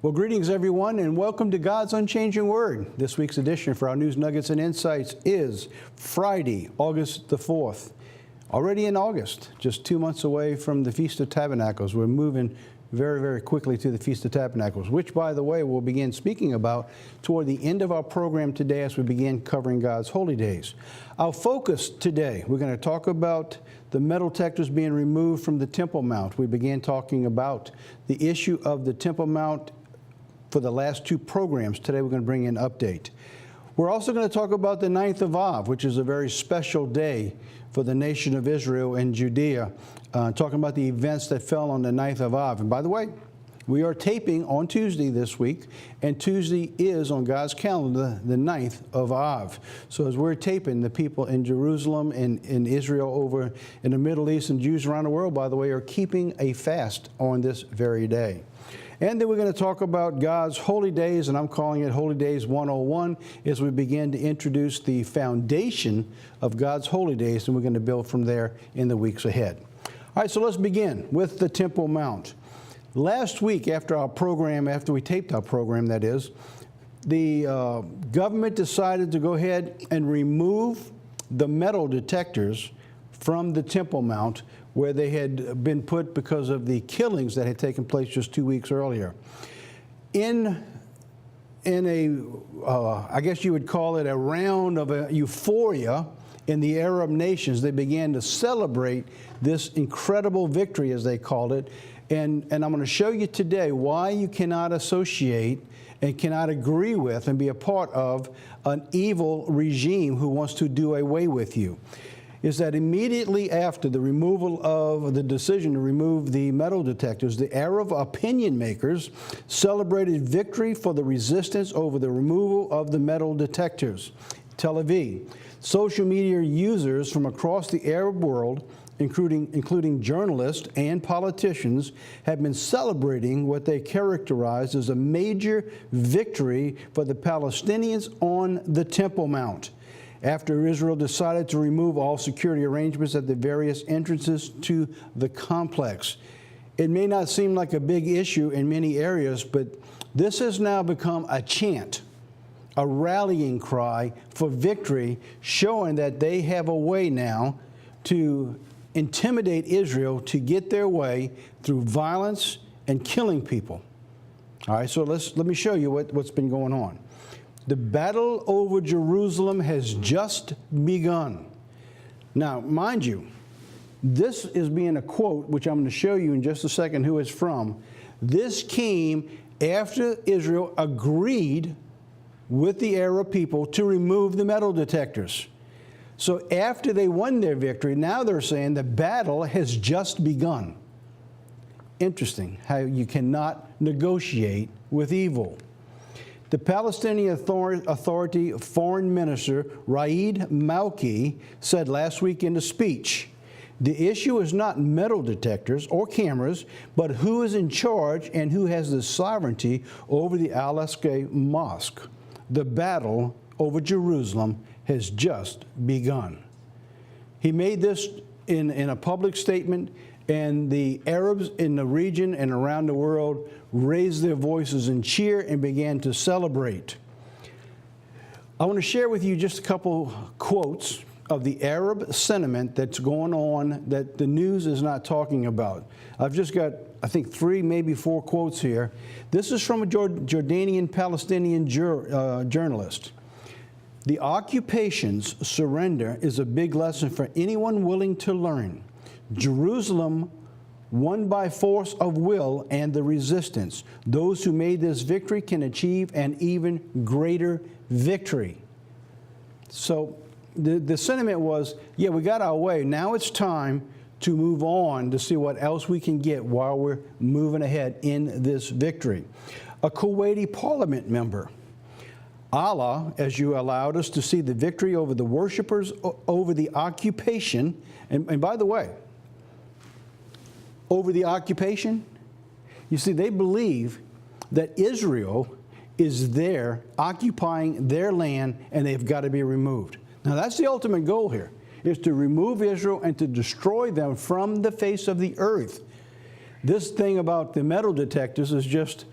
Well, greetings, everyone, and welcome to God's Unchanging Word. This week's edition for our News Nuggets and Insights is Friday, August the 4th. Already in August, just 2 months away from the Feast of Tabernacles. We're moving very, very quickly to the Feast of Tabernacles, which, by the way, we'll begin speaking about toward the end of our program today as we begin covering God's holy days. Our focus today, we're going to talk about the metal detectors being removed from the Temple Mount. We began talking about the issue of the Temple Mount for the last two programs. Today we're going to bring in an update. We're also going to talk about the 9th of Av, which is a very special day for the nation of Israel and Judea, talking about the events that fell on the 9th of Av. And by the way, we are taping on Tuesday this week, and Tuesday is on God's calendar the 9th of Av. So as we're taping, the people in Jerusalem and in Israel over in the Middle East and Jews around the world, by the way, are keeping a fast on this very day. And then we're going to talk about God's holy days, and I'm calling it Holy Days 101, as we begin to introduce the foundation of God's holy days, and we're going to build from there in the weeks ahead. All right, so let's begin with the Temple Mount. Last week, after we taped our program, that is, the government decided to go ahead and remove the metal detectors from the Temple Mount, where they had been put because of the killings that had taken place just 2 weeks earlier. In I guess you would call it a round of a euphoria in the Arab nations, they began to celebrate this incredible victory, as they called it. And I'm going to show you today why you cannot associate and cannot agree with and be a part of an evil regime who wants to do away with you. Is that immediately after the removal of the decision to remove the metal detectors, the Arab opinion makers celebrated victory for the resistance over the removal of the metal detectors. Tel Aviv. Social media users from across the Arab world, including journalists and politicians, have been celebrating what they characterized as a major victory for the Palestinians on the Temple Mount, after Israel decided to remove all security arrangements at the various entrances to the complex. It may not seem like a big issue in many areas, but this has now become a chant, a rallying cry for victory, showing that they have a way now to intimidate Israel to get their way through violence and killing people. All right, so let me show you what's been going on. The battle over Jerusalem has just begun. Now, mind you, this is being a quote, which I'm going to show you in just a second who it's from. This came after Israel agreed with the Arab people to remove the metal detectors. So after they won their victory, now they're saying the battle has just begun. Interesting how you cannot negotiate with evil. The Palestinian Authority Foreign Minister Raed Malki said last week in a speech, the issue is not metal detectors or cameras, but who is in charge and who has the sovereignty over the Al-Aqsa Mosque. The battle over Jerusalem has just begun. He made this in a public statement, and the Arabs in the region and around the world raised their voices in cheer and began to celebrate. I want to share with you just a couple quotes of the Arab sentiment that's going on that the news is not talking about. I've just got, I think, 3, maybe 4 quotes here. This is from a Jordanian-Palestinian journalist. The occupation's surrender is a big lesson for anyone willing to learn. Jerusalem won by force of will and the resistance. Those who made this victory can achieve an even greater victory. So the sentiment was, yeah, we got our way. Now it's time to move on to see what else we can get while we're moving ahead in this victory. A Kuwaiti parliament member. Allah, as you allowed us to see the victory over the worshipers, over the occupation, and by the way, over the occupation, you see, they believe that Israel is there occupying their land and they've got to be removed. Now, that's the ultimate goal here, is to remove Israel and to destroy them from the face of the earth. This thing about the metal detectors is just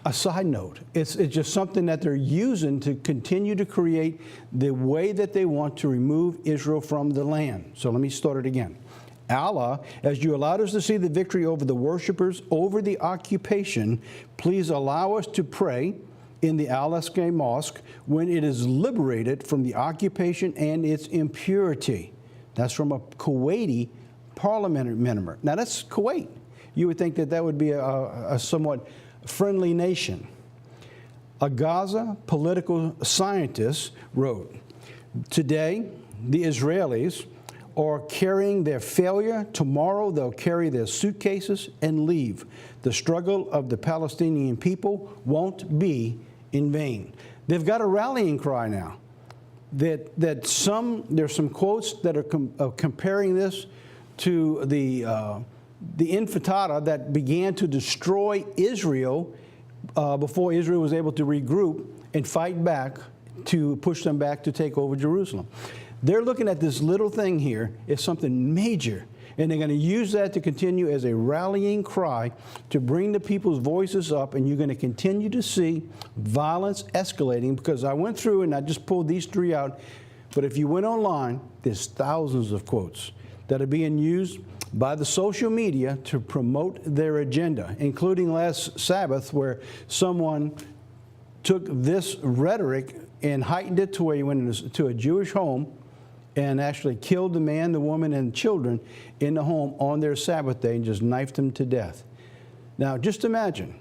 a side note. It's just something that they're using to continue to create the way that they want to remove Israel from the land. So let me start it again. Allah, as you allowed us to see the victory over the worshipers, over the occupation, please allow us to pray in the Al-Aqsa Mosque when it is liberated from the occupation and its impurity. That's from a Kuwaiti parliamentary member. Now that's Kuwait. You would think that that would be a somewhat friendly nation. A Gaza political scientist wrote, today the Israelis are carrying their failure. Tomorrow they'll carry their suitcases and leave. The struggle of the Palestinian people won't be in vain. They've got a rallying cry now. There's some quotes that are comparing this to the intifada that began to destroy Israel before Israel was able to regroup and fight back to push them back to take over Jerusalem. They're looking at this little thing here as something major, and they're going to use that to continue as a rallying cry to bring the people's voices up, and you're going to continue to see violence escalating, because I went through and I just pulled these three out, but if you went online, there's thousands of quotes that are being used by the social media to promote their agenda, including last Sabbath where someone took this rhetoric and heightened it to where he went to a Jewish home and actually killed the man, the woman, and children in the home on their Sabbath day and just knifed them to death. Now, just imagine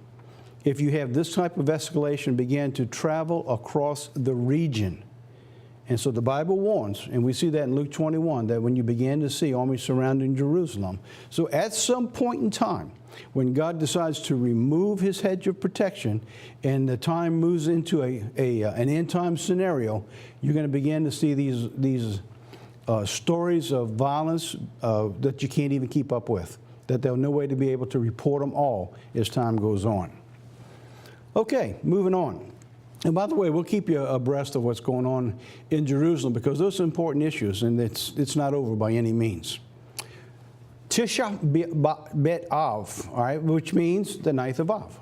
if you have this type of escalation begin to travel across the region. And so the Bible warns, and we see that in Luke 21, that when you begin to see armies surrounding Jerusalem. So at some point in time, when God decides to remove his hedge of protection and the time moves into an end-time scenario, you're going to begin to see these stories of violence that you can't even keep up with, that there's no way to be able to report them all as time goes on. Okay, moving on. And by the way, we'll keep you abreast of what's going on in Jerusalem, because those are important issues, and it's not over by any means. Tisha B'Av, all right, which means the 9th of Av.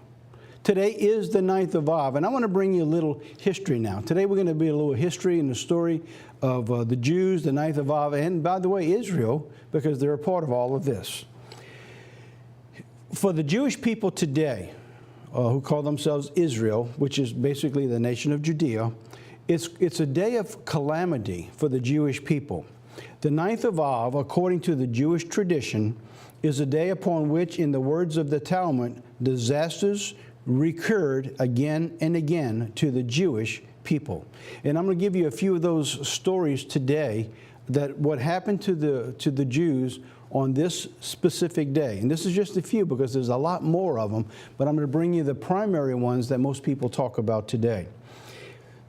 Today is the 9th of Av, and I want to bring you a little history now. Today we're going to be a little history in the story of the Jews, the 9th of Av, and by the way, Israel, because they're a part of all of this. For the Jewish people today, who call themselves Israel, which is basically the nation of Judea, it's a day of calamity for the Jewish people. The 9th of Av, according to the Jewish tradition, is a day upon which, in the words of the Talmud, disasters recurred again and again to the Jewish people. And I'm going to give you a few of those stories today, that what happened to the Jews on this specific day. And this is just a few, because there's a lot more of them, but I'm going to bring you the primary ones that most people talk about today.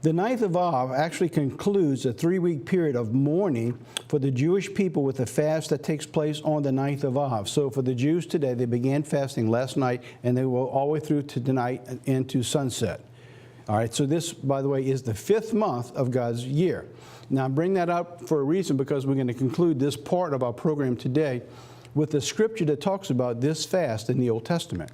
The 9th of Av actually concludes a 3-week period of mourning for the Jewish people with a fast that takes place on the 9th of Av. So for the Jews today, they began fasting last night, and they will all the way through to tonight and to sunset. All right, so this, by the way, is the 5th month of God's year. Now, I bring that up for a reason, because we're going to conclude this part of our program today with the scripture that talks about this fast in the Old Testament.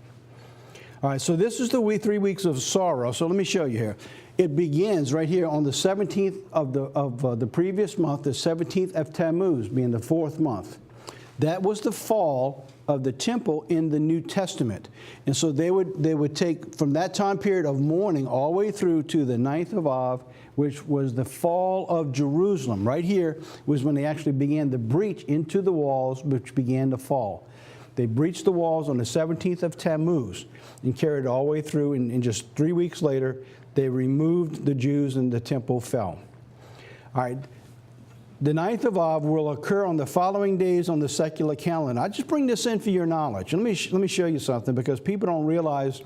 All right, so this is the 3 weeks of sorrow. So let me show you here. It begins right here on the 17th of the previous month, the 17th of Tammuz, being the 4th month. That was the fall of the temple in the New Testament. And so they would take from that time period of mourning all the way through to the 9th of Av, which was the fall of Jerusalem. Right here was when they actually began the breach into the walls, which began to fall. They breached the walls on the 17th of Tammuz and carried it all the way through, and just 3 weeks later, they removed the Jews and the temple fell. All right. The 9th of Av will occur on the following days on the secular calendar. I just bring this in for your knowledge. Let me show you something, because people don't realize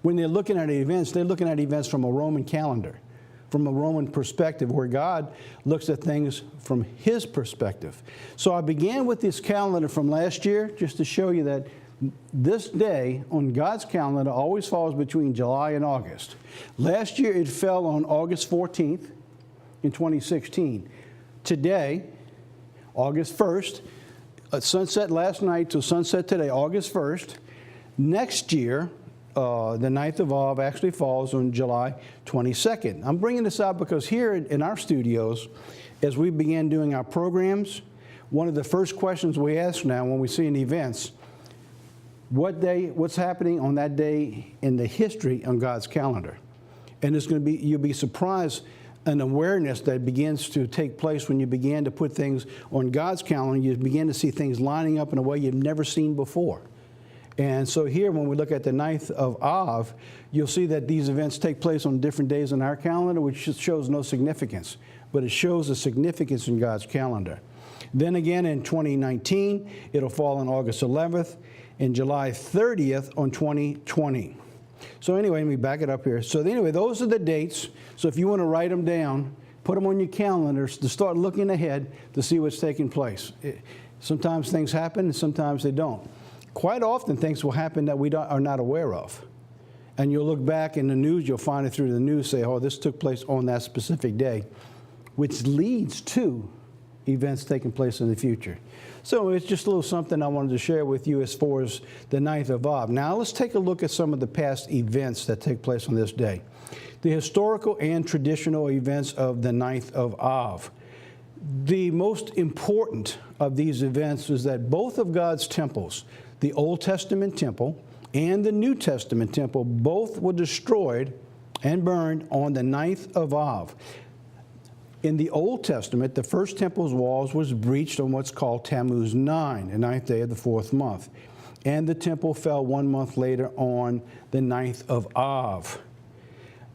when they're looking at events, they're looking at events from a Roman calendar, from a Roman perspective, where God looks at things from his perspective. So I began with this calendar from last year, just to show you that this day on God's calendar always falls between July and August. Last year it fell on August 14th in 2016. Today, August 1st, sunset last night till sunset today, August 1st. Next year, the 9th of Av actually falls on July 22nd. I'm bringing this up because here in our studios, as we began doing our programs, one of the first questions we ask now when we see an events, what's happening on that day in the history on God's calendar? And it's going to be, you'll be surprised an awareness that begins to take place when you begin to put things on God's calendar. You begin to see things lining up in a way you've never seen before. And so here, when we look at the 9th of Av, you'll see that these events take place on different days on our calendar, which shows no significance, but it shows the significance in God's calendar. Then again in 2019, it'll fall on August 11th, and July 30th on 2020. So anyway, let me back it up here. So anyway, those are the dates. So if you want to write them down, put them on your calendars to start looking ahead to see what's taking place. Sometimes things happen and sometimes they don't. Quite often things will happen that we are not aware of. And you'll look back in the news, you'll find it through the news, say, oh, this took place on that specific day, which leads to events taking place in the future. So it's just a little something I wanted to share with you as far as the 9th of Av. Now let's take a look at some of the past events that take place on this day. The historical and traditional events of the 9th of Av. The most important of these events is that both of God's temples, the Old Testament temple and the New Testament temple, both were destroyed and burned on the 9th of Av. In the Old Testament, the first temple's walls was breached on what's called Tammuz 9, the 9th day of the 4th month. And the temple fell 1 month later on the 9th of Av.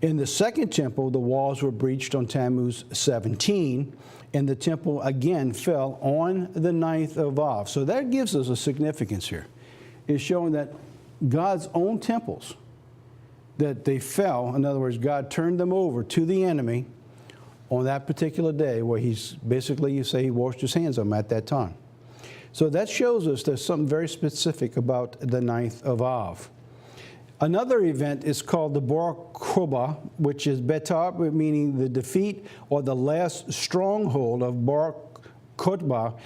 In the second temple, the walls were breached on Tammuz 17, and the temple again fell on the 9th of Av. So that gives us a significance here. It's showing that God's own temples, that they fell, in other words, God turned them over to the enemy on that particular day, where he's basically, you say, he washed his hands of them at that time. So that shows us there's something very specific about the 9th of Av. Another event is called the Bar Kokhba, which is Betar, meaning the defeat or the last stronghold of Bar Kokhba,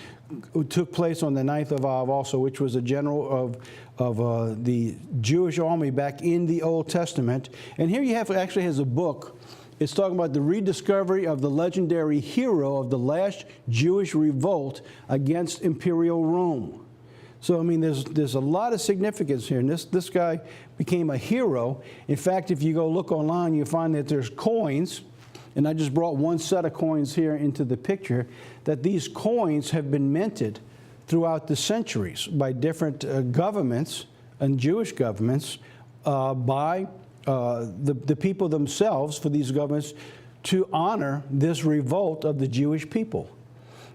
who took place on the 9th of Av also, which was a general of the Jewish army back in the Old Testament. And here you have, actually has a book. It's talking about the rediscovery of the legendary hero of the last Jewish revolt against Imperial Rome. So, I mean, there's a lot of significance here. And this guy became a hero. In fact, if you go look online, you find that there's coins, and I just brought one set of coins here into the picture, that these coins have been minted throughout the centuries by different governments and Jewish governments by the people themselves, for these governments to honor this revolt of the Jewish people.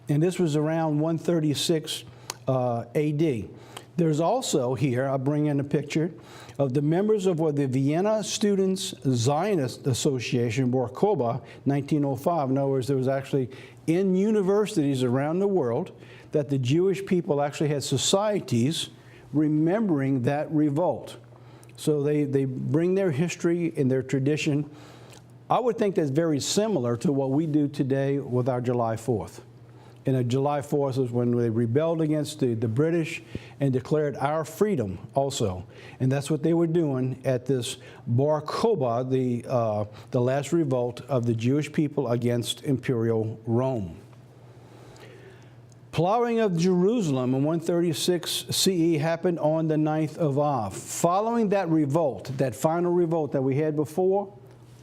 And this was around 136 AD. There's also here, I'll bring in a picture of the members of what the Vienna Students Zionist Association, Bar Kokhba, 1905. In other words, there was actually in universities around the world that the Jewish people actually had societies remembering that revolt. So they bring their history and their tradition. I would think that's very similar to what we do today with our July 4th. And July 4th is when they rebelled against the British and declared our freedom also. And that's what they were doing at this Bar Kokhba, the last revolt of the Jewish people against Imperial Rome. Plowing of Jerusalem in 136 CE happened on the 9th of Av. Following that revolt, that final revolt that we had before,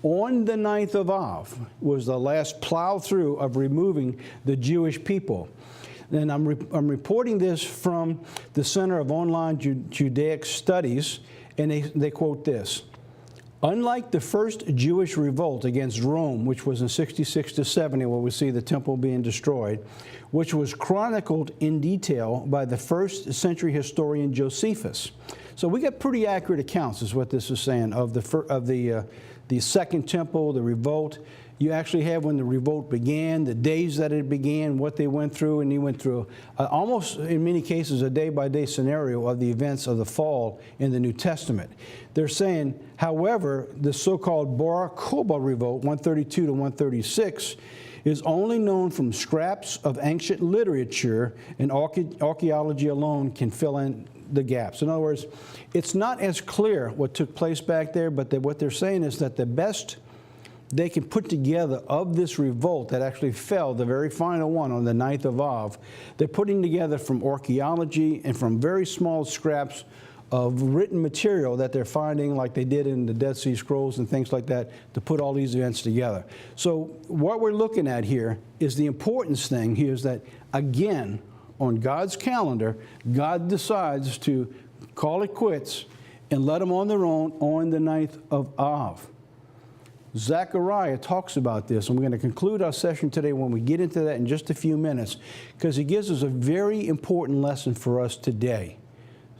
on the 9th of Av was the last plow through of removing the Jewish people. And I'm reporting this from the Center of Online Judaic Studies, and they quote this. Unlike the first Jewish revolt against Rome, which was in 66 to 70, where we see the temple being destroyed, which was chronicled in detail by the first century historian Josephus. So we got pretty accurate accounts, is what this is saying, of the second temple, the revolt. You actually have when the revolt began, the days that it began, what they went through, and he went through almost, in many cases, a day-by-day scenario of the events of the fall in the New Testament. They're saying, however, the so-called Bar Kokhba revolt, 132 to 136, is only known from scraps of ancient literature, and archaeology alone can fill in the gaps. In other words, it's not as clear what took place back there, but what they're saying is that the best they can put together of this revolt that actually fell, the very final one on the 9th of Av, they're putting together from archaeology and from very small scraps of written material that they're finding, like they did in the Dead Sea Scrolls and things like that, to put all these events together. So what we're looking at here is the importance thing here is that, again, on God's calendar, God decides to call it quits and let them on their own on the 9th of Av. Zechariah talks about this, and we're going to conclude our session today when we get into that in just a few minutes, because he gives us a very important lesson for us today.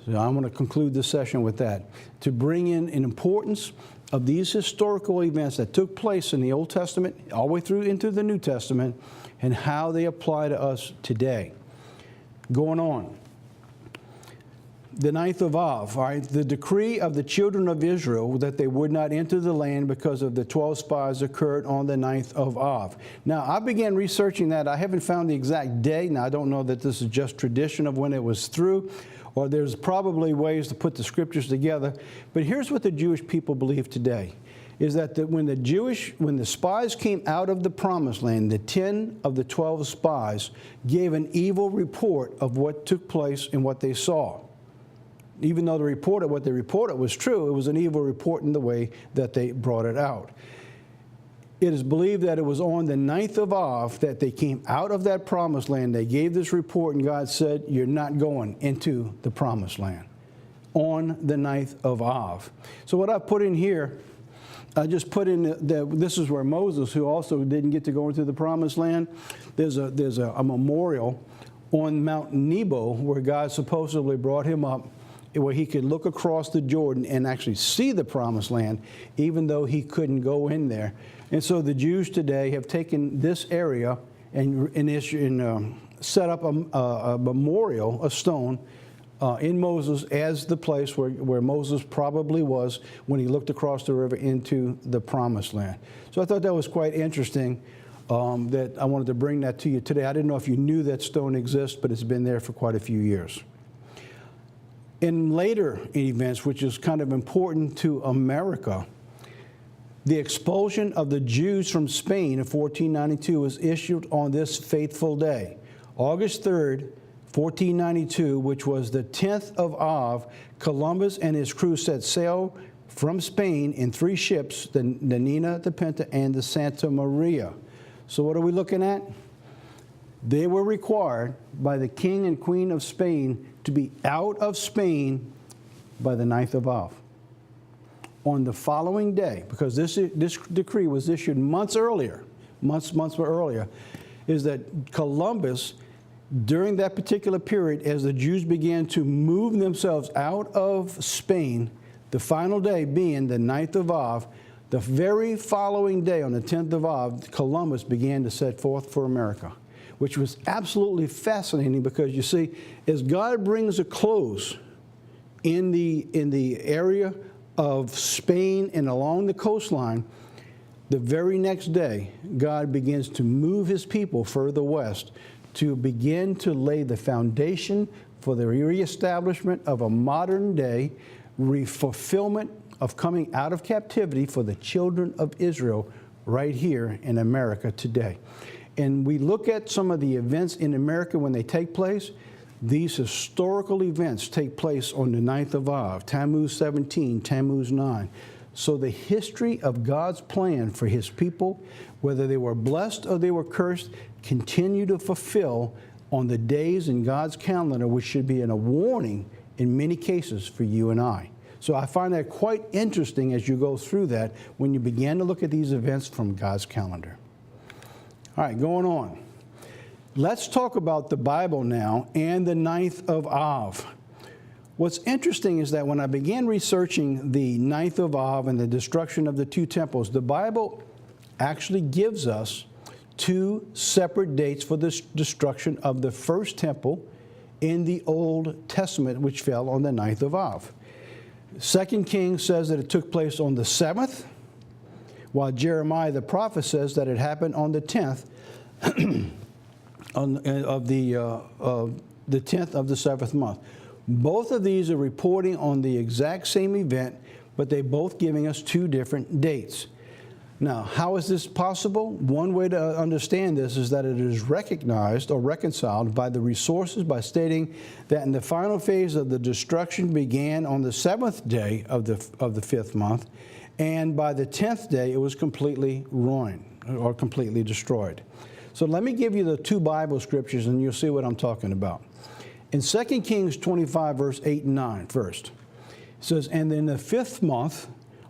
So I'm going to conclude this session with that, to bring in an importance of these historical events that took place in the Old Testament, all the way through into the New Testament, and how they apply to us today. Going on. The 9th of Av, all right, the decree of the children of Israel that they would not enter the land because of the 12 spies occurred on the 9th of Av. Now, I began researching that. I haven't found the exact day. Now, I don't know that this is just tradition of when it was through, or there's probably ways to put the scriptures together. But here's what the Jewish people believe today, is that when the spies came out of the promised land, the 10 of the 12 spies gave an evil report of what took place and what they saw. Even though what they reported was true, it was an evil report in the way that they brought it out. It is believed that it was on the 9th of Av that they came out of that promised land. They gave this report, and God said, you're not going into the promised land on the 9th of Av. So what I put in here, I just put in this is where Moses, who also didn't get to go into the promised land, there's a memorial on Mount Nebo where God supposedly brought him up, where he could look across the Jordan and actually see the promised land, even though he couldn't go in there. And so the Jews today have taken this area and set up a memorial, a stone, in Moses as the place where Moses probably was when he looked across the river into the promised land. So I thought that was quite interesting, that I wanted to bring that to you today. I didn't know if you knew that stone exists, but it's been there for quite a few years. In later events, which is kind of important to America, the expulsion of the Jews from Spain in 1492 was issued on this fateful day. August 3rd, 1492, which was the 10th of Av, Columbus and his crew set sail from Spain in 3 ships, the Nina, the Pinta, and the Santa Maria. So what are we looking at? They were required by the king and queen of Spain to be out of Spain by the 9th of Av. On the following day, because this decree was issued months earlier, is that Columbus, during that particular period, as the Jews began to move themselves out of Spain, the final day being the 9th of Av, the very following day, on the 10th of Av, Columbus began to set forth for America, which was absolutely fascinating, because you see, as God brings a close in the area of Spain and along the coastline, the very next day, God begins to move his people further west to begin to lay the foundation for the reestablishment of a modern day fulfillment of coming out of captivity for the children of Israel right here in America today. And we look at some of the events in America when they take place. These historical events take place on the 9th of Av, Tammuz 17, Tammuz 9. So the history of God's plan for his people, whether they were blessed or they were cursed, continue to fulfill on the days in God's calendar, which should be a warning in many cases for you and I. So I find that quite interesting as you go through that when you begin to look at these events from God's calendar. All right, going on. Let's talk about the Bible now and the 9th of Av. What's interesting is that when I began researching the 9th of Av and the destruction of the 2 temples, the Bible actually gives us 2 separate dates for the destruction of the first temple in the Old Testament, which fell on the 9th of Av. 2 Kings says that it took place on the 7th, while Jeremiah the prophet says that it happened on the 10th of the 10th of the 7th month. Both of these are reporting on the exact same event, but they're both giving us two different dates. Now, how is this possible? One way to understand this is that it is recognized or reconciled by the resources by stating that in the final phase of the destruction began on the 7th day of the 5th month, and by the 10th day it was completely ruined or completely destroyed. So let me give you the two Bible scriptures and you'll see what I'm talking about. In 2 Kings 25, verse 8 and 9 first, it says, "And in the 5th month,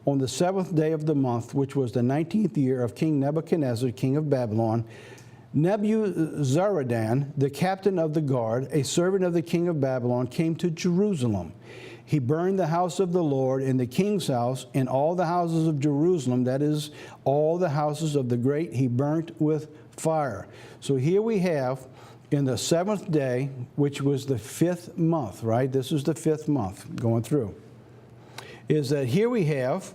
on the 7th day of the month, which was the 19th year of King Nebuchadnezzar, king of Babylon, Nebuzaradan, the captain of the guard, a servant of the king of Babylon, came to Jerusalem. He burned the house of the Lord and the king's house and all the houses of Jerusalem, that is, all the houses of the great, he burnt with fire." So here we have in the 7th day, which was the 5th month, right? This is the 5th month going through. Is that here we have,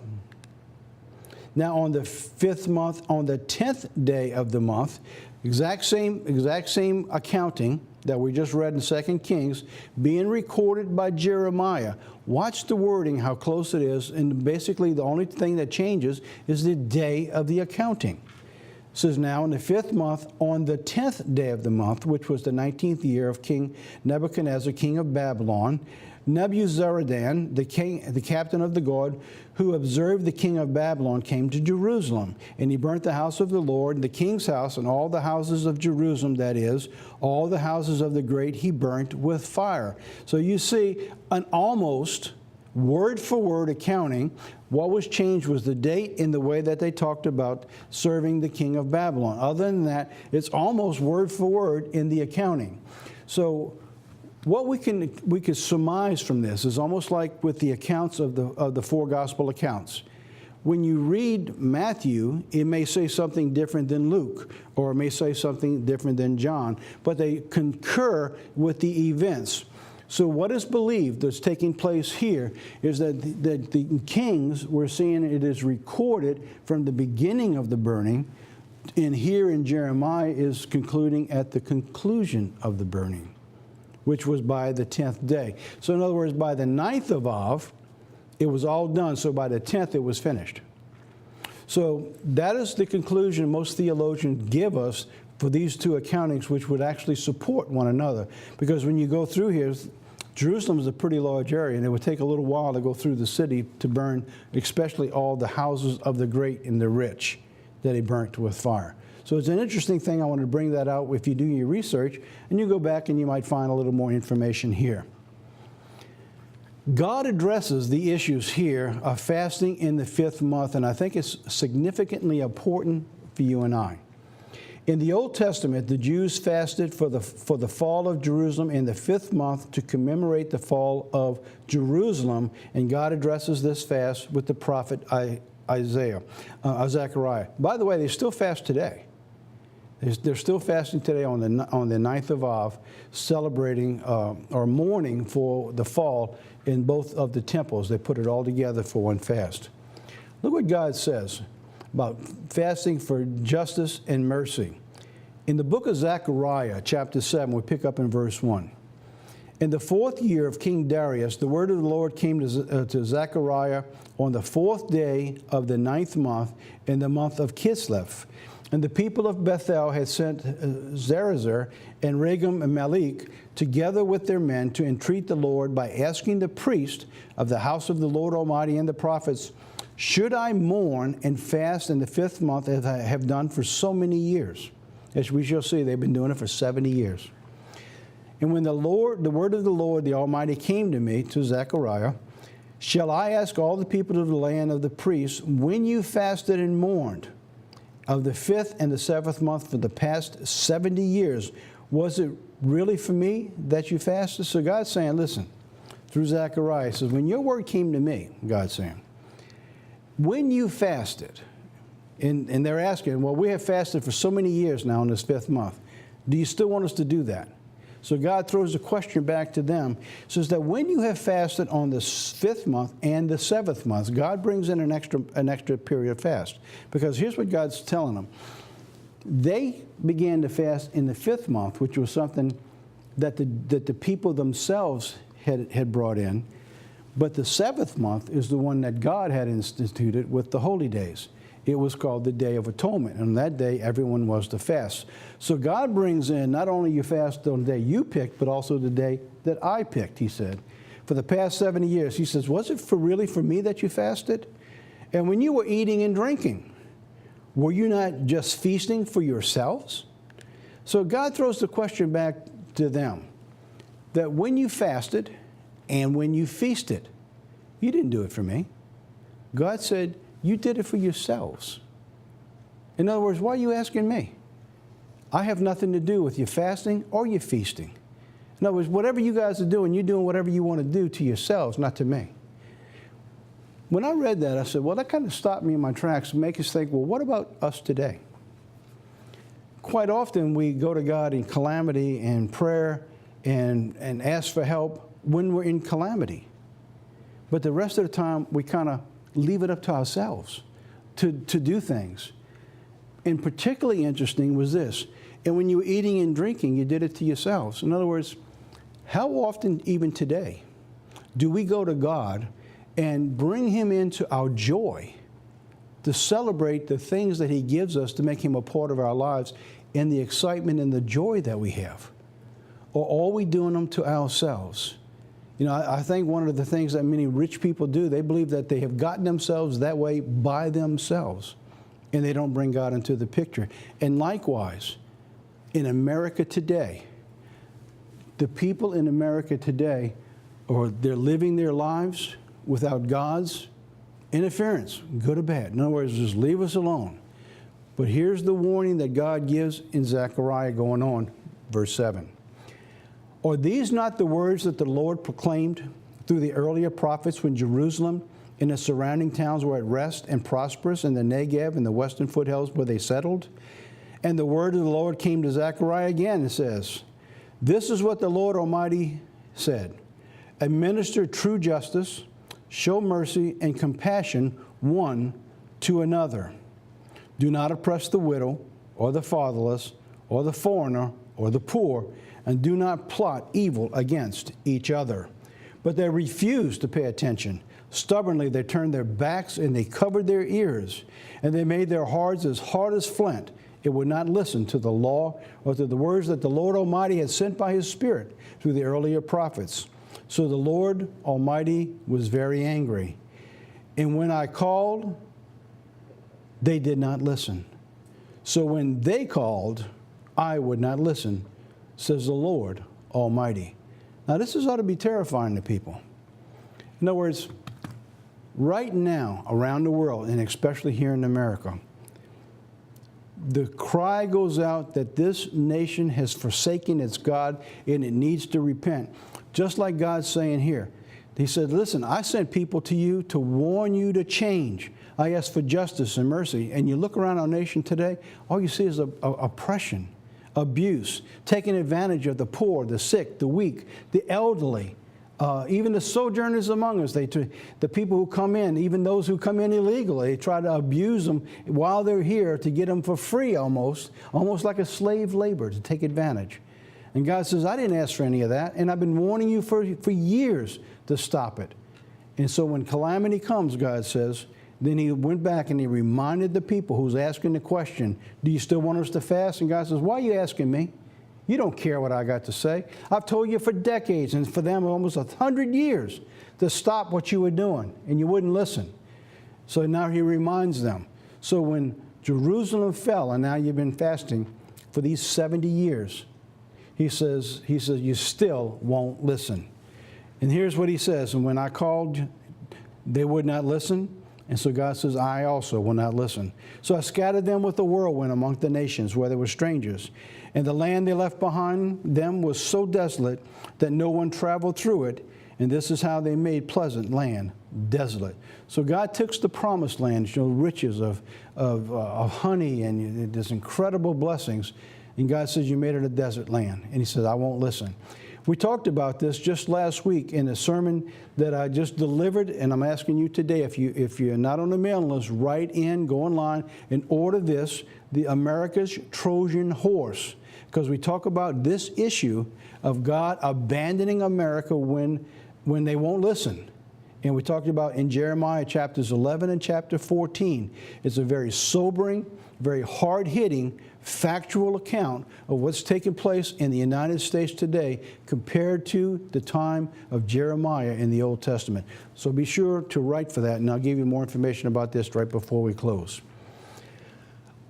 now on the 5th month, on the 10th day of the month, exact same accounting that we just read in 2 Kings, being recorded by Jeremiah. Watch the wording, how close it is, and basically the only thing that changes is the day of the accounting. It says, "Now in the 5th month, on the 10th day of the month, which was the 19th year of King Nebuchadnezzar, king of Babylon, Nebuzaradan, the captain of the guard, who observed the king of Babylon, came to Jerusalem. And he burnt the house of the Lord, and the king's house, and all the houses of Jerusalem, that is, all the houses of the great, he burnt with fire." So you see an almost word-for-word accounting. What was changed was the date and the way that they talked about serving the king of Babylon. Other than that, it's almost word-for-word in the accounting. So what we could surmise from this is almost like with the accounts of the four gospel accounts. When you read Matthew, it may say something different than Luke, or it may say something different than John, but they concur with the events. So what is believed that's taking place here is that the kings, we're seeing it is recorded from the beginning of the burning, and here in Jeremiah is concluding at the conclusion of the burning, which was by the 10th day. So in other words, by the 9th of Av, it was all done. So by the 10th, it was finished. So that is the conclusion most theologians give us for these two accountings, which would actually support one another. Because when you go through here, Jerusalem is a pretty large area, and it would take a little while to go through the city to burn, especially all the houses of the great and the rich that he burnt with fire. So it's an interesting thing. I wanted to bring that out if you do your research, and you go back and you might find a little more information here. God addresses the issues here of fasting in the 5th month, and I think it's significantly important for you and I. In the Old Testament, the Jews fasted for the fall of Jerusalem in the 5th month to commemorate the fall of Jerusalem, and God addresses this fast with the prophet Zechariah. By the way, they still fast today. They're still fasting today on the 9th of Av, celebrating or mourning for the fall in both of the temples. They put it all together for one fast. Look what God says about fasting for justice and mercy. In the book of Zechariah, chapter 7, we pick up in verse 1. In the 4th year of King Darius, the word of the Lord came to Zechariah on the 4th day of the 9th month, in the month of Kislev. And the people of Bethel had sent Zerezer and Regem-Melech together with their men to entreat the Lord by asking the priest of the house of the Lord Almighty and the prophets, "Should I mourn and fast in the 5th month as I have done for so many years?" As we shall see, they've been doing it for 70 years. And when the word of the Lord, the Almighty, came to me, to Zechariah, "Shall I ask all the people of the land of the priests, when you fasted and mourned of the 5th and the 7th month for the past 70 years, was it really for me that you fasted?" So God's saying, listen, through Zechariah, says, when your word came to me, God's saying, when you fasted, and they're asking, well, we have fasted for so many years now in this 5th month. Do you still want us to do that? So God throws the question back to them, says that when you have fasted on the 5th month and the 7th month, God brings in an extra period of fast. Because here's what God's telling them. They began to fast in the 5th month, which was something that the people themselves had brought in. But the seventh month is the one that God had instituted with the holy days. It was called the Day of Atonement. And on that day, everyone was to fast. So God brings in not only you fast on the day you picked, but also the day that I picked, he said. For the past 70 years, he says, was it really for me that you fasted? And when you were eating and drinking, were you not just feasting for yourselves? So God throws the question back to them, that when you fasted and when you feasted, you didn't do it for me. God said, you did it for yourselves. In other words, why are you asking me? I have nothing to do with your fasting or your feasting. In other words, whatever you guys are doing, you're doing whatever you want to do to yourselves, not to me. When I read that, I said, well, that kind of stopped me in my tracks and make us think, well, what about us today? Quite often we go to God in calamity and prayer and ask for help when we're in calamity. But the rest of the time, we kind of leave it up to ourselves to do things. And particularly interesting was this. And when you were eating and drinking, you did it to yourselves. In other words, how often, even today, do we go to God and bring him into our joy to celebrate the things that he gives us to make him a part of our lives and the excitement and the joy that we have? Or are we doing them to ourselves? You know, I think one of the things that many rich people do, they believe that they have gotten themselves that way by themselves, and they don't bring God into the picture. And likewise, in America today, the people in America today, they're living their lives without God's interference, good or bad. In other words, just leave us alone. But here's the warning that God gives in Zechariah going on, verse 7. Are these not the words that the Lord proclaimed through the earlier prophets when Jerusalem and the surrounding towns were at rest and prosperous, and the Negev and the western foothills where they settled? And the word of the Lord came to Zechariah again and says, this is what the Lord Almighty said, administer true justice, show mercy and compassion one to another. Do not oppress the widow or the fatherless or the foreigner or the poor, and do not plot evil against each other. But they refused to pay attention. Stubbornly they turned their backs and they covered their ears, and they made their hearts as hard as flint. It would not listen to the law or to the words that the Lord Almighty had sent by his Spirit through the earlier prophets. So the Lord Almighty was very angry. And when I called, they did not listen. So when they called, I would not listen, says the Lord Almighty. Now this ought to be terrifying to people. In other words, right now around the world, and especially here in America, the cry goes out that this nation has forsaken its God and it needs to repent. Just like God's saying here. He said, listen, I sent people to you to warn you to change. I asked for justice and mercy. And you look around our nation today, all you see is oppression, abuse, taking advantage of the poor, the sick, the weak, the elderly, even the sojourners among us. The people who come in, even those who come in illegally, they try to abuse them while they're here to get them for free almost like a slave labor to take advantage. And God says, I didn't ask for any of that, and I've been warning you for years to stop it. And so when calamity comes, God says, then he went back and he reminded the people who's asking the question, do you still want us to fast? And God says, why are you asking me? You don't care what I got to say. I've told you for decades, and for them almost 100 years, to stop what you were doing, and you wouldn't listen. So now he reminds them. So when Jerusalem fell, and now you've been fasting for these 70 years, he says, you still won't listen. And here's what he says, and when I called, they would not listen. And so God says, I also will not listen. So I scattered them with a whirlwind among the nations where they were strangers. And the land they left behind them was so desolate that no one traveled through it. And this is how they made pleasant land desolate. So God took the promised land, riches of honey and there's incredible blessings. And God says, you made it a desert land. And he says, I won't listen. We talked about this just last week in a sermon that I just delivered, and I'm asking you today, if you're not on the mailing list, write in, go online, and order this, the America's Trojan Horse, because we talk about this issue of God abandoning America when they won't listen. And we talked about in Jeremiah chapters 11 and chapter 14. It's a very sobering, very hard-hitting, factual account of what's taking place in the United States today compared to the time of Jeremiah in the Old Testament. So be sure to write for that, and I'll give you more information about this right before we close.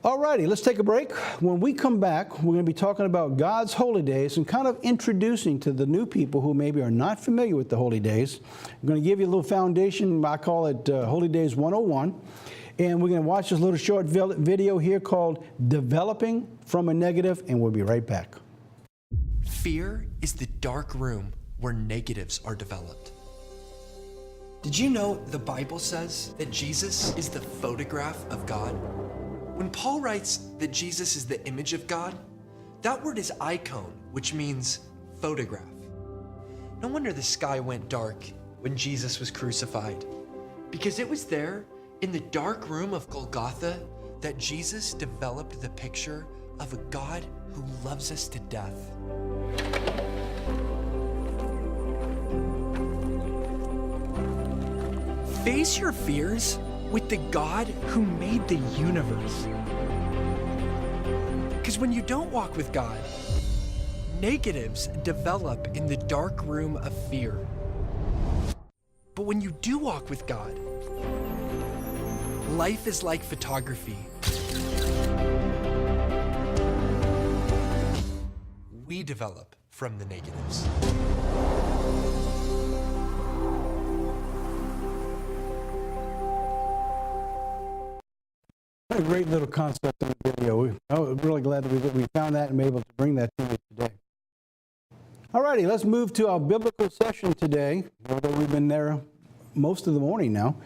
All righty, let's take a break. When we come back, we're going to be talking about God's holy days and kind of introducing to the new people who maybe are not familiar with the holy days. I'm going to give you a little foundation. I call it Holy Days 101. And we're going to watch this little short video here called Developing from a Negative, and we'll be right back. Fear is the dark room where negatives are developed. Did you know the Bible says that Jesus is the photograph of God? When Paul writes that Jesus is the image of God, that word is icon, which means photograph. No wonder the sky went dark when Jesus was crucified, because it was there in the dark room of Golgotha that Jesus developed the picture of a God who loves us to death. Face your fears with the God who made the universe. Because when you don't walk with God, negatives develop in the dark room of fear. But when you do walk with God, life is like photography. We develop from the negatives. What a great little concept in the video. I'm really glad that we found that and been able to bring that to you today. All righty, let's move to our biblical session today, although we've been there most of the morning now.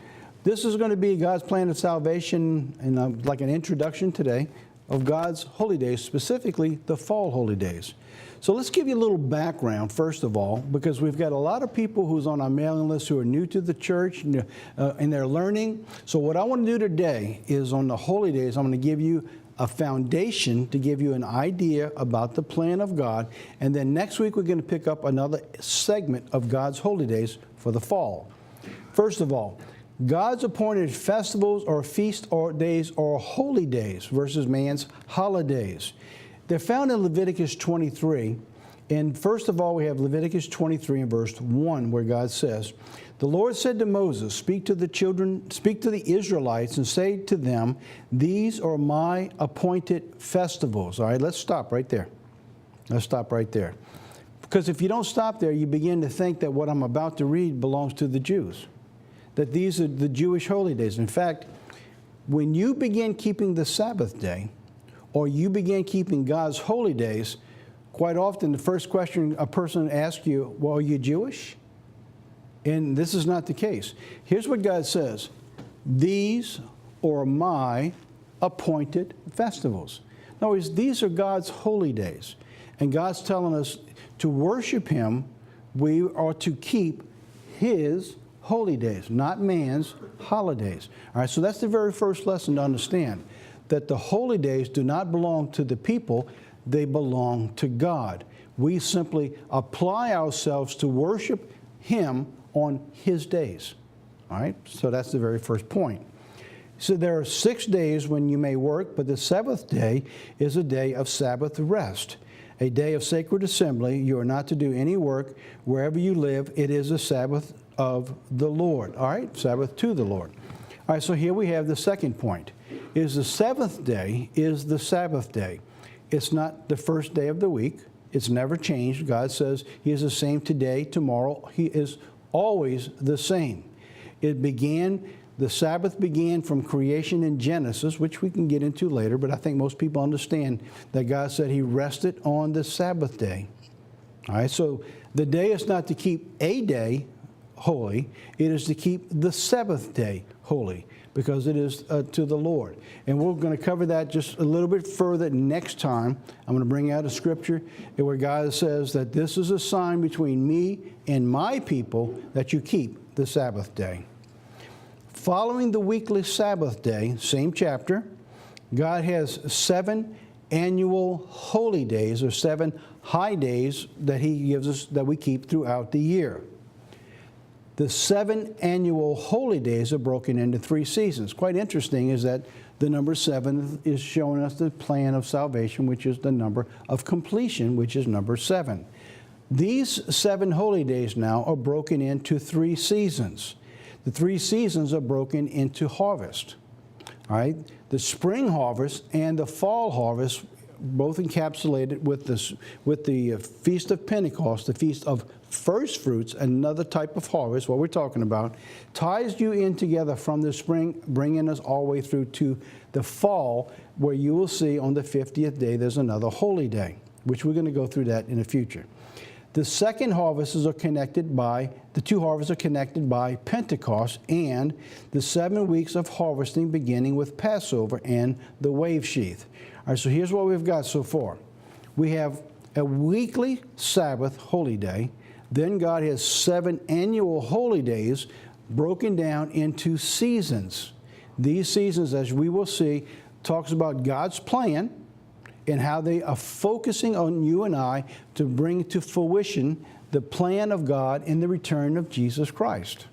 This is going to be God's plan of salvation and like an introduction today of God's holy days, specifically the fall holy days. So let's give you a little background, first of all, because we've got a lot of people who's on our mailing list who are new to the church and they're learning. So what I want to do today is on the holy days, I'm going to give you a foundation to give you an idea about the plan of God. And then next week, we're going to pick up another segment of God's holy days for the fall. First of all, God's appointed festivals or feast or days or holy days versus man's holidays. They're found in Leviticus 23. And first of all, we have Leviticus 23 and verse 1, where God says, "The Lord said to Moses, speak to the Israelites and say to them, these are my appointed festivals." All right, let's stop right there. Let's stop right there. Because if you don't stop there, you begin to think that what I'm about to read belongs to the Jews, that these are the Jewish holy days. In fact, when you begin keeping the Sabbath day, or you begin keeping God's holy days, quite often the first question a person asks you, well, are you Jewish? And this is not the case. Here's what God says: these are my appointed festivals. In other words, these are God's holy days. And God's telling us to worship Him, we are to keep His holy days, not man's holidays. All right, so that's the very first lesson to understand, that the holy days do not belong to the people, they belong to God. We simply apply ourselves to worship Him on His days. All right, so that's the very first point. So there are 6 days when you may work, but the seventh day is a day of Sabbath rest, a day of sacred assembly. You are not to do any work wherever you live. It is a Sabbath of the Lord. All right, Sabbath to the Lord. All right, so here we have the second point. Is the seventh day is the Sabbath day. It's not the first day of the week. It's never changed. God says He is the same today, tomorrow. He is always the same. The Sabbath began from creation in Genesis, which we can get into later, but I think most people understand that God said He rested on the Sabbath day. All right, so the day is not to keep a day holy. It is to keep the seventh day holy, because it is to the Lord. And we're going to cover that just a little bit further next time. I'm going to bring out a scripture where God says that this is a sign between me and my people, that you keep the Sabbath day. Following the weekly Sabbath day, same chapter, God has 7 annual holy days, or 7 high days that he gives us that we keep throughout the year. The 7 annual holy days are broken into 3 seasons. Quite interesting is that the number 7 is showing us the plan of salvation, which is the number of completion, which is number 7. These 7 holy days now are broken into 3 seasons. The 3 seasons are broken into harvest. All right? The spring harvest and the fall harvest, both encapsulated with the Feast of Pentecost, the Feast of First Fruits, another type of harvest, what we're talking about, ties you in together from the spring, bringing us all the way through to the fall, where you will see on the 50th day there's another holy day, which we're going to go through that in the future. The second harvests are connected by, the 2 harvests are connected by Pentecost and the 7 weeks of harvesting beginning with Passover and the wave sheath. All right, so here's what we've got so far. We have a weekly Sabbath holy day. Then God has 7 annual holy days broken down into seasons. These seasons, as we will see, talks about God's plan and how they are focusing on you and I to bring to fruition the plan of God in the return of Jesus Christ.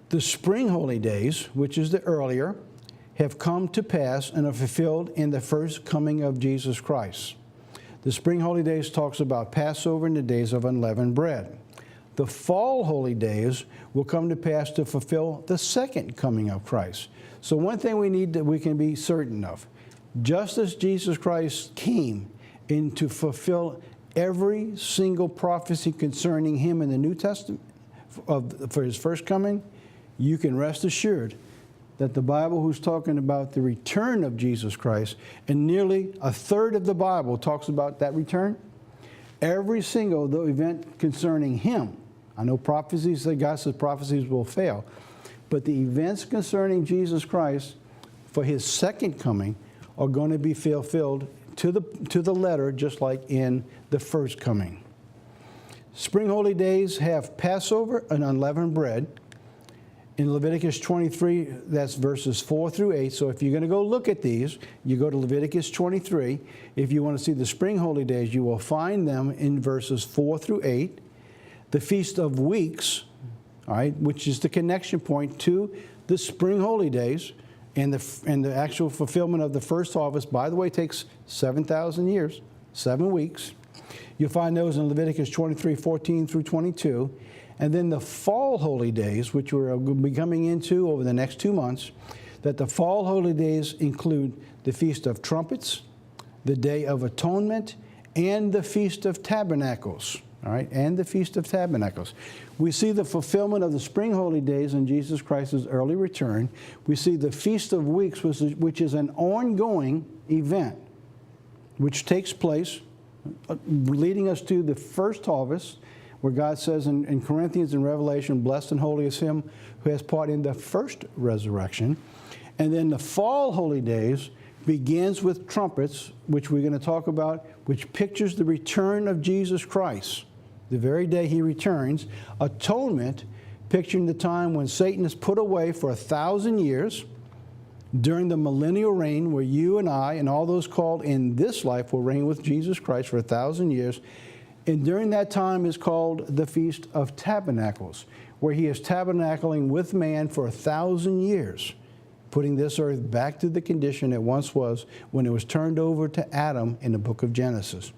The spring holy days, which is the earlier, have come to pass and are fulfilled in the first coming of Jesus Christ. The spring holy days talks about Passover and the days of unleavened bread. The fall holy days will come to pass to fulfill the second coming of Christ. So one thing we can be certain of, just as Jesus Christ came in to fulfill every single prophecy concerning him in the New Testament for his first coming, you can rest assured that the Bible, who's talking about the return of Jesus Christ, and nearly a third of the Bible talks about that return, every single event concerning him. I know prophecies, that God says prophecies will fail, but the events concerning Jesus Christ for his second coming are going to be fulfilled to the letter, just like in the first coming. Spring holy days have Passover and unleavened bread. In Leviticus 23, that's verses 4 through 8. So if you're going to go look at these, you go to Leviticus 23. If you want to see the spring holy days, you will find them in verses 4 through 8. The Feast of Weeks, all right, which is the connection point to the spring holy days, and the actual fulfillment of the first harvest, by the way, takes 7,000 years, 7 weeks. You'll find those in Leviticus 23, 14 through 22. And then the fall holy days, which we're going to be coming into over the next 2 months, that the fall holy days include the Feast of Trumpets, the Day of Atonement, and the Feast of Tabernacles. All right, and the Feast of Tabernacles. We see the fulfillment of the spring holy days in Jesus Christ's early return. We see the Feast of Weeks, which is an ongoing event, which takes place, leading us to the first harvest, where God says in Corinthians and Revelation, blessed and holy is him who has part in the first resurrection. And then the fall holy days begins with trumpets, which we're going to talk about, which pictures the return of Jesus Christ, the very day he returns. Atonement, picturing the time when Satan is put away for 1,000 years, during the millennial reign, where you and I and all those called in this life will reign with Jesus Christ for 1,000 years. And during that time is called the Feast of Tabernacles, where he is tabernacling with man for 1,000 years, putting this earth back to the condition it once was when it was turned over to Adam in the book of Genesis.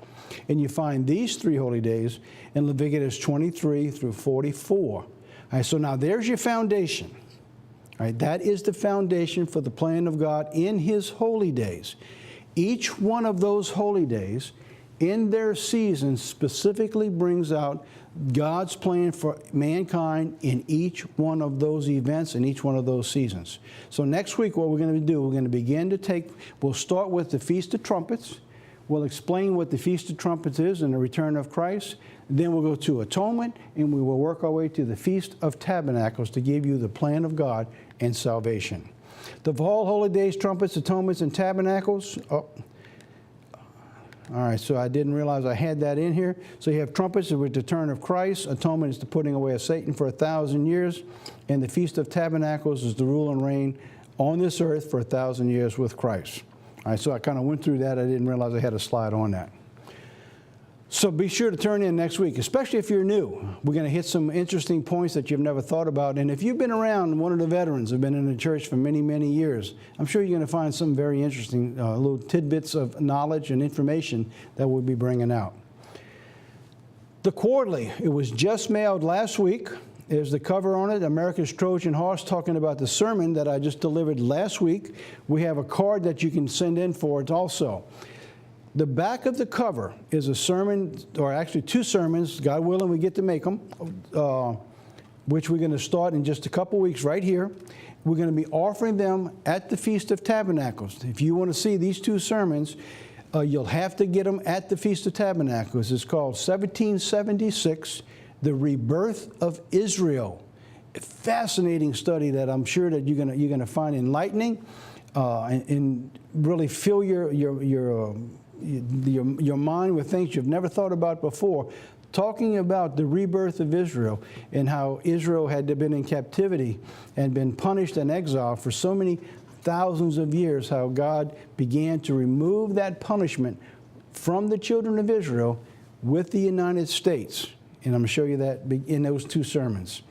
And you find these 3 holy days in Leviticus 23 through 44. All right, so now there's your foundation. All right, that is the foundation for the plan of God in his holy days. Each one of those holy days in their season specifically brings out God's plan for mankind in each one of those events, in each one of those seasons. So next week, what we're going to do, we're going to begin to we'll start with the Feast of Trumpets. We'll explain what the Feast of Trumpets is and the return of Christ. Then we'll go to Atonement, and we will work our way to the Feast of Tabernacles to give you the plan of God and salvation. The fall holy days, trumpets, atonements, and tabernacles. All right, so I didn't realize I had that in here. So you have trumpets with the return of Christ. Atonement is the putting away of Satan for 1,000 years. And the Feast of Tabernacles is the rule and reign on this earth for 1,000 years with Christ. All right, so I kind of went through that. I didn't realize I had a slide on that. So be sure to turn in next week, especially if you're new. We're going to hit some interesting points that you've never thought about. And if you've been around, one of the veterans have been in the church for many, many years, I'm sure you're going to find some very interesting little tidbits of knowledge and information that we'll be bringing out. The Quarterly, it was just mailed last week. There's the cover on it, America's Trojan Horse, talking about the sermon that I just delivered last week. We have a card that you can send in for it also. The back of the cover is a sermon, or actually two sermons, God willing we get to make them, which we're going to start in just a couple weeks right here. We're going to be offering them at the Feast of Tabernacles. If you want to see these two sermons, you'll have to get them at the Feast of Tabernacles. It's called 1776, The Rebirth of Israel. A fascinating study that I'm sure that you're going to find enlightening and really fill your mind with things you've never thought about before, talking about the rebirth of Israel and how Israel had been in captivity and been punished and exiled for so many thousands of years, how God began to remove that punishment from the children of Israel with the United States. And I'm going to show you that in those two sermons.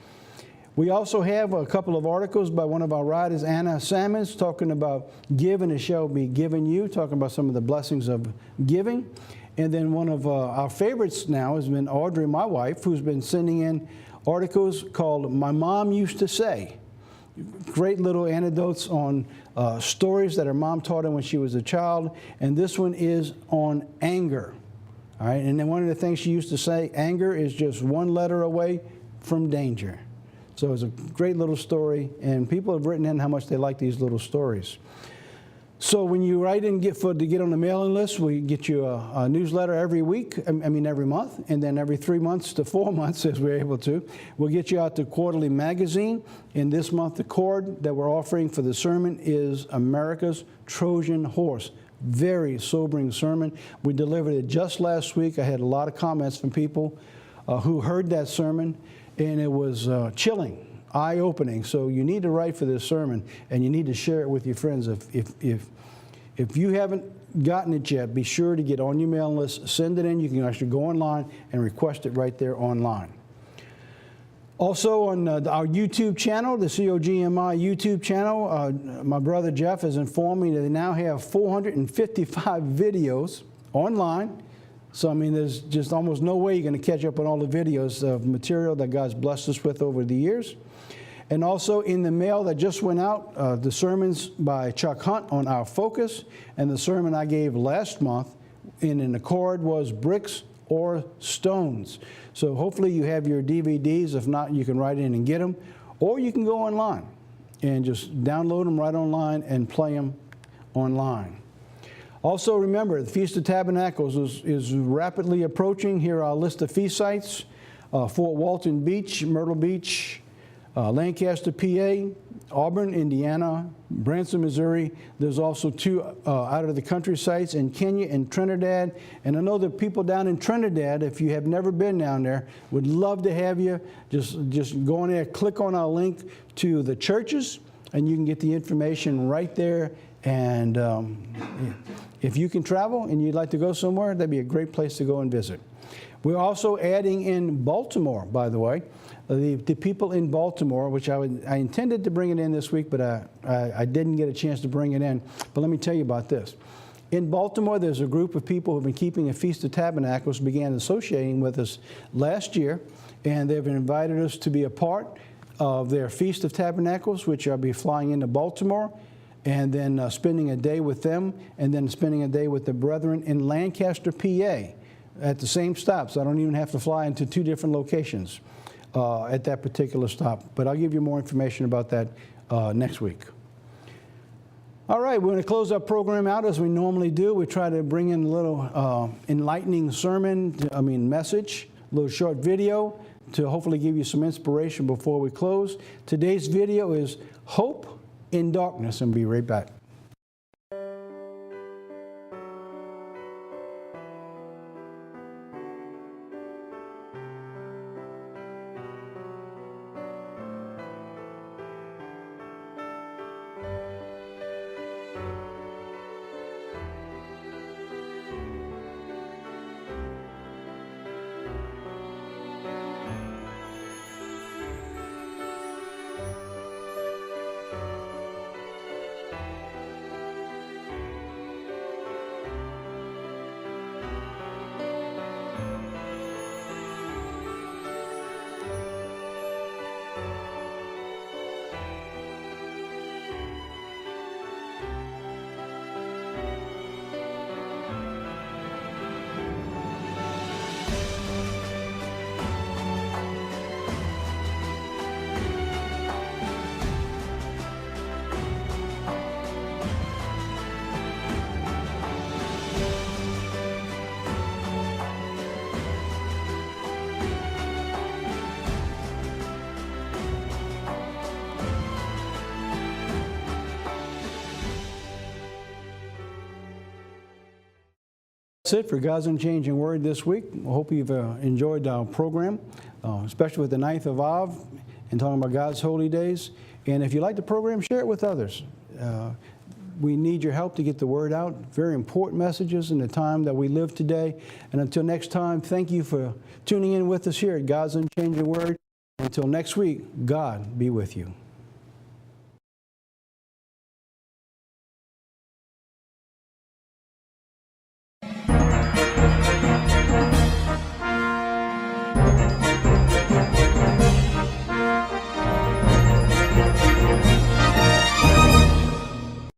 We also have a couple of articles by one of our writers, Anna Sammons, talking about give and it shall be given you, talking about some of the blessings of giving. And then one of our favorites now has been Audrey, my wife, who's been sending in articles called My Mom Used to Say. Great little anecdotes on stories that her mom taught her when she was a child. And this one is on anger. All right, and then one of the things she used to say, anger is just one letter away from danger. So it's a great little story, and people have written in how much they like these little stories. So when you write in to get on the mailing list, we get you a newsletter every week, every month, and then every 3 months to 4 months, as we're able to. We'll get you out the Quarterly magazine. And this month, the cord that we're offering for the sermon is America's Trojan Horse. Very sobering sermon. We delivered it just last week. I had a lot of comments from people who heard that sermon, and it was chilling, eye-opening. So you need to write for this sermon, and you need to share it with your friends. If you haven't gotten it yet, be sure to get on your mailing list, send it in. You can actually go online and request it right there online. Also on our YouTube channel, the COGMI YouTube channel, my brother Jeff has informed me that they now have 455 videos online. So, there's just almost no way you're going to catch up on all the videos of material that God's blessed us with over the years. And also in the mail that just went out, the sermons by Chuck Hunt on Our Focus, and the sermon I gave last month in the cord was Bricks or Stones. So hopefully you have your DVDs. If not, you can write in and get them. Or you can go online and just download them right online and play them online. Also remember, the Feast of Tabernacles is rapidly approaching. Here are our list of feast sites. Fort Walton Beach, Myrtle Beach, Lancaster, PA, Auburn, Indiana, Branson, Missouri. There's also two out of the country sites in Kenya and Trinidad. And I know that people down in Trinidad, if you have never been down there, would love to have you. Just go in there, click on our link to the churches, and you can get the information right there. And if you can travel and you'd like to go somewhere, that'd be a great place to go and visit. We're also adding in Baltimore, by the way. The people in Baltimore, which I intended to bring it in this week, but I didn't get a chance to bring it in. But let me tell you about this. In Baltimore, there's a group of people who have been keeping a Feast of Tabernacles, began associating with us last year, and they've invited us to be a part of their Feast of Tabernacles, which I'll be flying into Baltimore, and then spending a day with them, and then spending a day with the brethren in Lancaster, PA, at the same stop, so I don't even have to fly into two different locations at that particular stop. But I'll give you more information about that next week. All right, we're going to close our program out as we normally do. We try to bring in a little enlightening message, a little short video to hopefully give you some inspiration before we close. Today's video is Hope in Darkness, and be right back. That's it for God's Unchanging Word this week. I hope you've enjoyed our program, especially with the 9th of Av and talking about God's holy days. And if you like the program, share it with others. We need your help to get the word out. Very important messages in the time that we live today. And until next time, thank you for tuning in with us here at God's Unchanging Word. Until next week, God be with you.